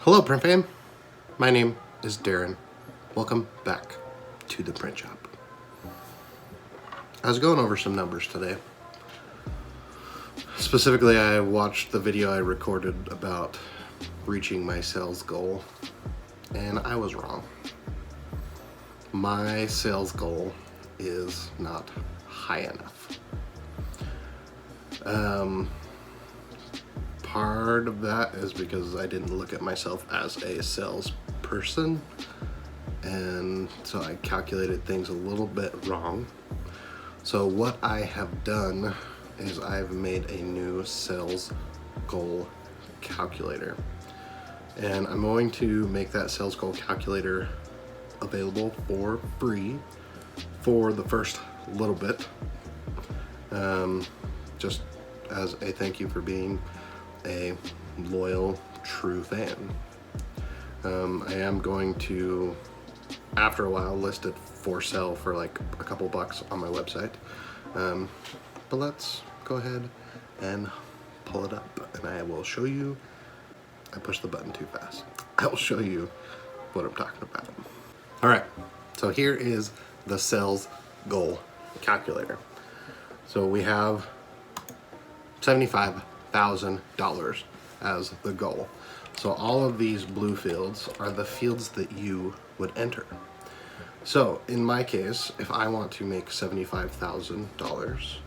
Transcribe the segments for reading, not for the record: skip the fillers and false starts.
Hello print fam, my name is Darren. Welcome back to the print shop. I was going over some numbers today. Specifically, I watched the video I recorded about reaching my sales goal, and I was wrong. My sales goal is not high enough. Part of that is because I didn't look at myself as a salesperson, and so I calculated things a little bit wrong. So what I have done is I've made a new sales goal calculator, and I'm going to make that sales goal calculator available for free for the first little bit, just as a thank you for being a loyal, true fan. I am going to, after a while, list it for sale for like a couple bucks on my website. But let's go ahead and pull it up, and I will show you. I pushed the button too fast. I will show you what I'm talking about. All right, so here is the sales goal calculator. So we have $75,000 as the goal. So all of these blue fields are the fields that you would enter. So in my case, if I want to make $75,000,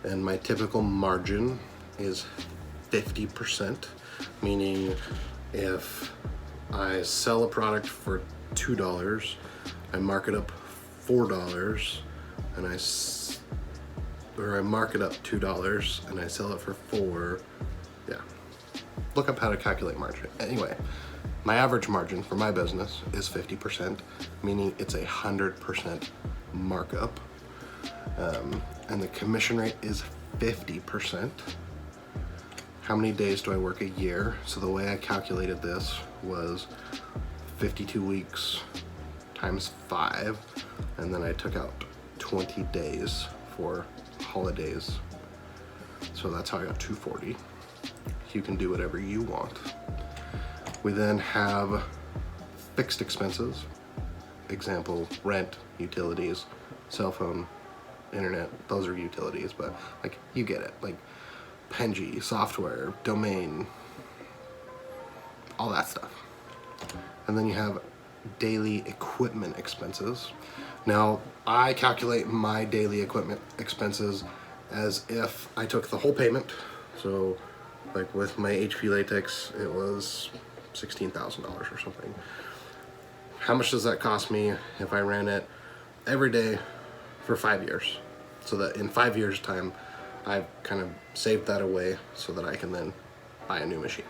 and my typical margin is 50%, meaning if I sell a product for $2, I mark it up $4, and I mark it up $2 and I sell it for $4. Yeah, look up how to calculate margin. Anyway, my average margin for my business is 50%, meaning it's 100% markup, and the commission rate is 50%. How many days do I work a year? So the way I calculated this was 52 weeks times 5, and then I took out 20 days for holidays. So that's how I got 240. You can do whatever you want. We then have fixed expenses. Example, rent, utilities, cell phone, internet, those are utilities, but like you get it. Like Penji, software, domain, all that stuff. And then you have daily equipment expenses. Now, I calculate my daily equipment expenses as if I took the whole payment. So, like with my HP latex, it was $16,000 or something. How much does that cost me if I ran it every day for 5 years? So that in 5 years' time, I've kind of saved that away so that I can then buy a new machine.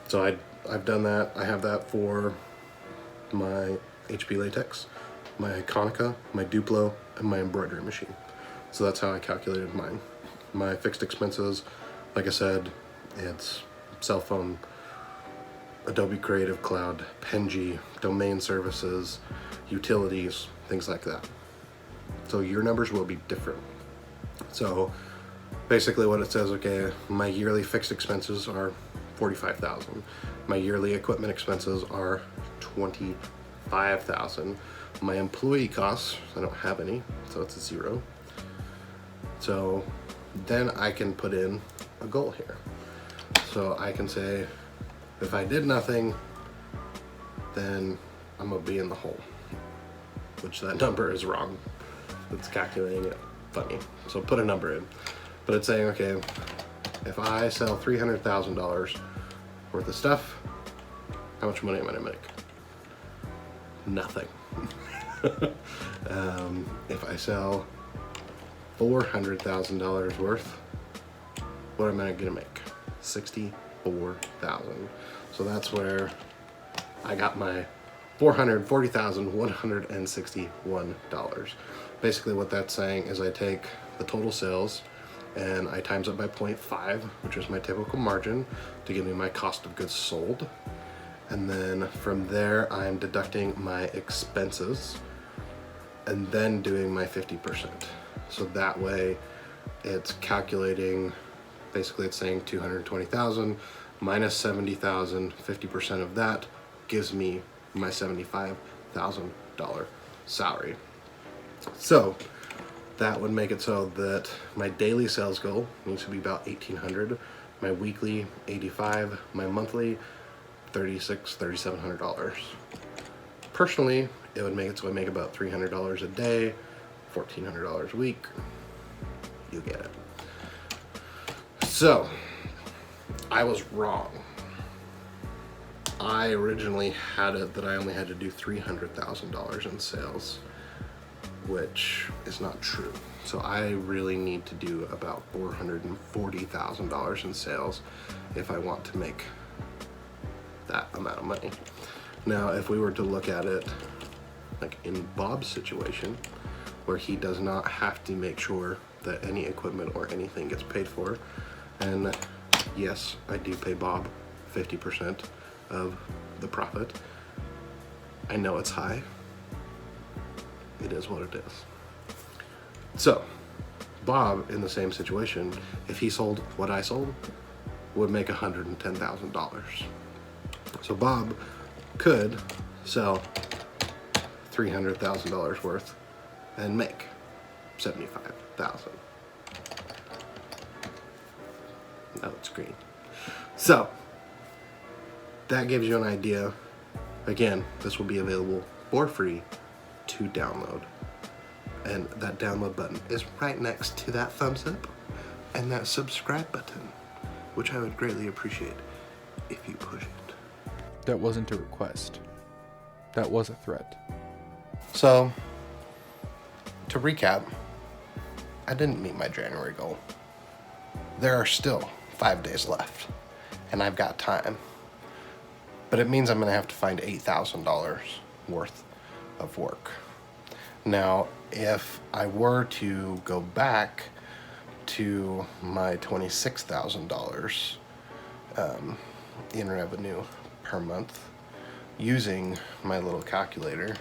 So I've done that. I have that for my HP latex, my Iconica, my Duplo, and my embroidery machine. So that's how I calculated mine. My fixed expenses, like I said, it's cell phone, Adobe Creative Cloud, Penji, domain services, utilities, things like that. So your numbers will be different. So basically what it says, okay, my yearly fixed expenses are $45,000. My yearly equipment expenses are $25,000. My employee costs, I don't have any, so it's a 0. So then I can put in a goal here. So I can say, if I did nothing, then I'm gonna be in the hole, which that number is wrong. It's calculating it funny. So put a number in. But it's saying, okay, if I sell $300,000 worth of stuff, how much money am I gonna make? Nothing. If I sell $400,000 worth, what am I gonna make? $64,000. So that's where I got my $440,161. Basically what that's saying is I take the total sales and I times it by 0.5, which is my typical margin, to give me my cost of goods sold. And then from there, I'm deducting my expenses and then doing my 50%. So that way it's calculating, basically it's saying 220,000 minus 70,000, 50% of that gives me my $75,000 salary. So that would make it so that my daily sales goal needs to be about 1,800, my weekly 85, my monthly $3,700. Personally, it would make it so I make about $300 a day, $1,400 a week. You get it. So I was wrong. I originally had it that I only had to do $300,000 in sales, which is not true. So I really need to do about $440,000 in sales if I want to make that amount of money. Now, if we were to look at it like in Bob's situation, where he does not have to make sure that any equipment or anything gets paid for, and yes, I do pay Bob 50% of the profit. I know it's high. It is what it is. So Bob, in the same situation, if he sold what I sold, would make $110,000. So Bob could sell $300,000 worth and make $75,000. Now it's green. So that gives you an idea. Again, this will be available for free to download. And that download button is right next to that thumbs up and that subscribe button, which I would greatly appreciate if you push it. That wasn't a request. That was a threat. So, to recap, I didn't meet my January goal. There are still 5 days left, and I've got time. But it means I'm going to have to find $8,000 worth of work. Now, if I were to go back to my $26,000 in revenue per month using my little calculator,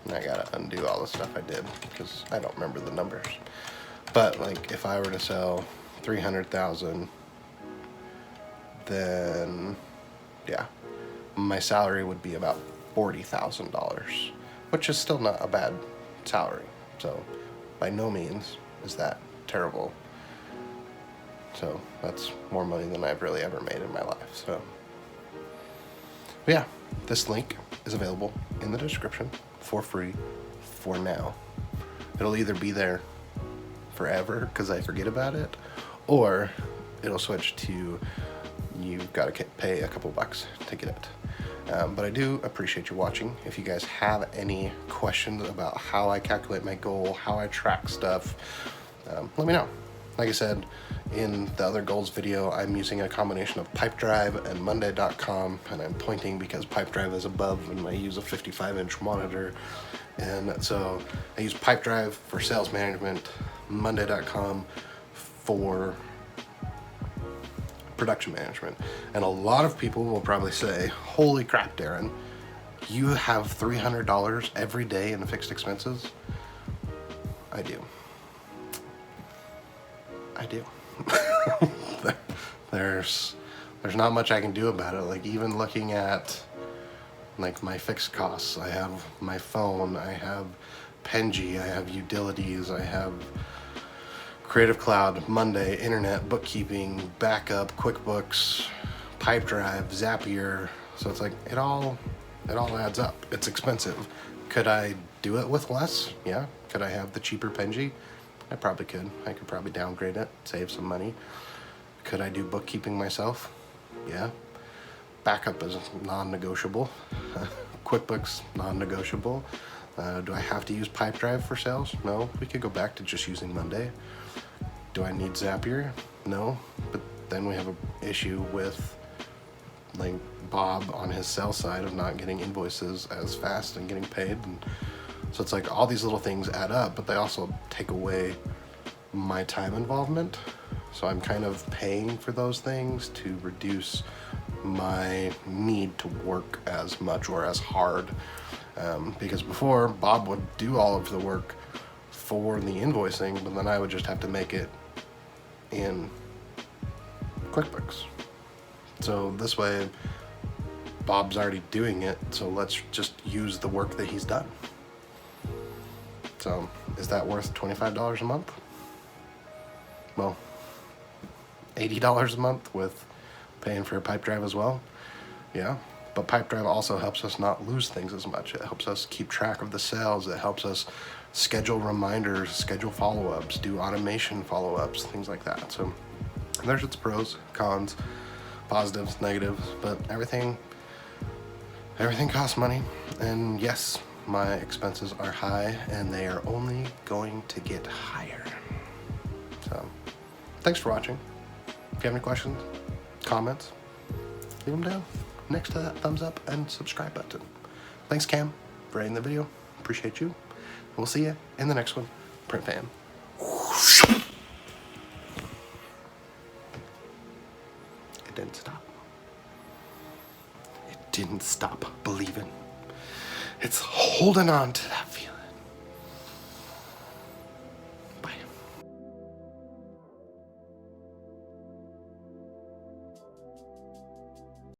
I gotta undo all the stuff I did because I don't remember the numbers. But like, if I were to sell 300,000, then yeah, my salary would be about $40,000, which is still not a bad salary. So by no means is that terrible. So that's more money than I've really ever made in my life. So yeah, this link is available in the description for free for now. It'll either be there forever because I forget about it, or it'll switch to you've got to pay a couple bucks to get it. But I do appreciate you watching. If you guys have any questions about how I calculate my goal, how I track stuff, let me know. Like I said in the other goals video, I'm using a combination of Pipedrive and Monday.com, and I'm pointing because Pipedrive is above and I use a 55-inch monitor. And so I use Pipedrive for sales management, Monday.com for production management. And a lot of people will probably say, holy crap, Darren, you have $300 every day in fixed expenses? I do. There's not much I can do about it. Like, even looking at like my fixed costs, I have my phone, I have Penji, I have utilities, I have Creative Cloud, Monday, internet, bookkeeping, backup, QuickBooks, Pipedrive, Zapier. So it's like it all adds up. It's expensive. Could I do it with less? Yeah. Could I have the cheaper Penji? I probably could. I could probably downgrade it, save some money. Could I do bookkeeping myself? Yeah. Backup is non-negotiable. QuickBooks, non-negotiable. Do I have to use Pipedrive for sales? No. We could go back to just using Monday. Do I need Zapier? No. But then we have an issue with like Bob on his sales side of not getting invoices as fast and getting paid. And so it's like all these little things add up, but they also take away my time involvement. So I'm kind of paying for those things to reduce my need to work as much or as hard. Because before, Bob would do all of the work for the invoicing, but then I would just have to make it in QuickBooks. So this way, Bob's already doing it, so let's just use the work that he's done. So is that worth $25 a month? Well, $80 a month with paying for a pipe drive as well. Yeah, but pipe drive also helps us not lose things as much. It helps us keep track of the sales. It helps us schedule reminders, schedule follow-ups, do automation follow-ups, things like that. So there's its pros, cons, positives, negatives, but everything costs money. And yes, my expenses are high, and they are only going to get higher. So thanks for watching. If you have any questions, comments, leave them down next to that thumbs up and subscribe button. Thanks, Cam, for editing the video. Appreciate you. We'll see you in the next one. Print fam. It didn't stop. It didn't stop believing. It's holding on to that